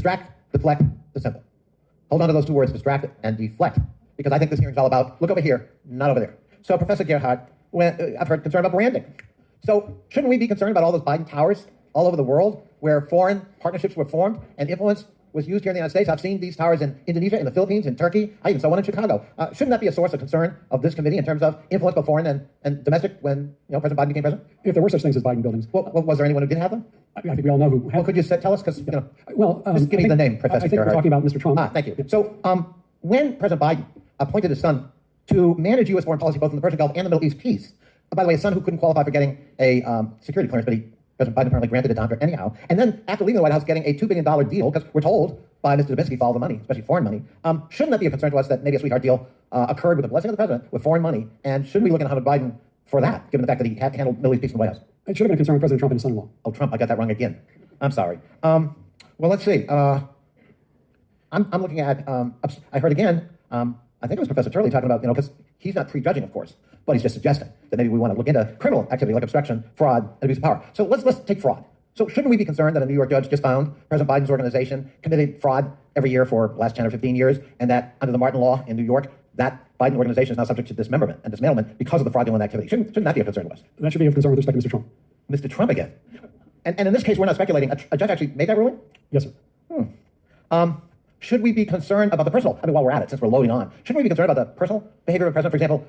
Distract, deflect, dissemble. Hold on to those two words, distract and deflect, because I think this hearing is all about, look over here, not over there. So Professor Gerhard, I've heard concern about branding. So shouldn't we be concerned about all those Biden towers all over the world where foreign partnerships were formed and influence was used here in the United States? I've seen these towers in Indonesia, in the Philippines, in Turkey. I even saw one in Chicago. Shouldn't that be a source of concern of this committee in terms of influence both foreign and domestic when President Biden became president? If there were such things as Biden buildings. Well, was there anyone who didn't have them? I think we all know who had. Well, could you tell us? Because, just give me the name, Professor I think Gerhard. we're talking about Mr. Trump. Thank you. So when President Biden appointed his son to manage U.S. foreign policy both in the Persian Gulf and the Middle East peace, by the way, his son who couldn't qualify for getting a security clearance, but President Biden apparently granted it to him anyhow. And then after leaving the White House, getting a $2 billion deal, because we're told by Mr. Dubinsky follow the money, especially foreign money. Shouldn't that be a concern to us that maybe a sweetheart deal occurred with the blessing of the president with foreign money? And shouldn't we look at Hunter Biden for that, given the fact that he handled Middle East peace in the White House? It should have been a concern with President Trump and his son-in-law. Oh, Trump, I got that wrong again. I'm sorry. Well, let's see. I'm looking at, I heard again, I think it was Professor Turley talking about, because he's not prejudging, of course, but he's just suggesting that maybe we want to look into criminal activity like obstruction, fraud, and abuse of power. So let's take fraud. So shouldn't we be concerned that a New York judge just found President Biden's organization committed fraud every year for the last 10 or 15 years, and that under the Martin law in New York, that Biden organization is now subject to dismemberment and dismantlement because of the fraudulent activity? Shouldn't that be a concern to us? That should be of concern with respect to Mr. Trump. Mr. Trump again. And in this case, we're not speculating. A judge actually made that ruling? Yes, sir. Should we be concerned about the personal, while we're at it, since we're loading on, shouldn't we be concerned about the personal behavior of the president? For example,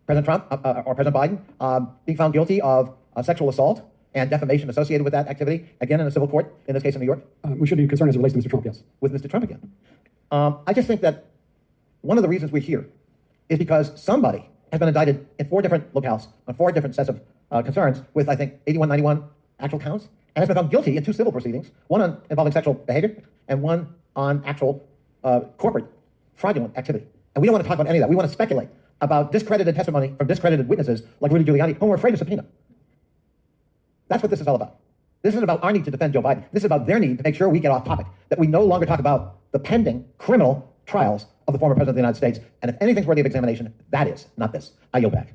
President Trump or President Biden being found guilty of sexual assault and defamation associated with that activity, again in a civil court, in this case in New York? We should be concerned as it relates to Mr. Trump, yes. With Mr. Trump again. I just think that one of the reasons we're here is because somebody has been indicted in 4 different locales on 4 different sets of concerns with, I think, 81, 91 actual counts, and has been found guilty in 2 civil proceedings, one involving sexual behavior and one on actual corporate fraudulent activity. And we don't want to talk about any of that. We want to speculate about discredited testimony from discredited witnesses like Rudy Giuliani, whom we're afraid to subpoena. That's what this is all about. This isn't about our need to defend Joe Biden. This is about their need to make sure we get off topic, that we no longer talk about the pending criminal trials of the former president of the United States. And if anything's worthy of examination, that is, not this. I yield back.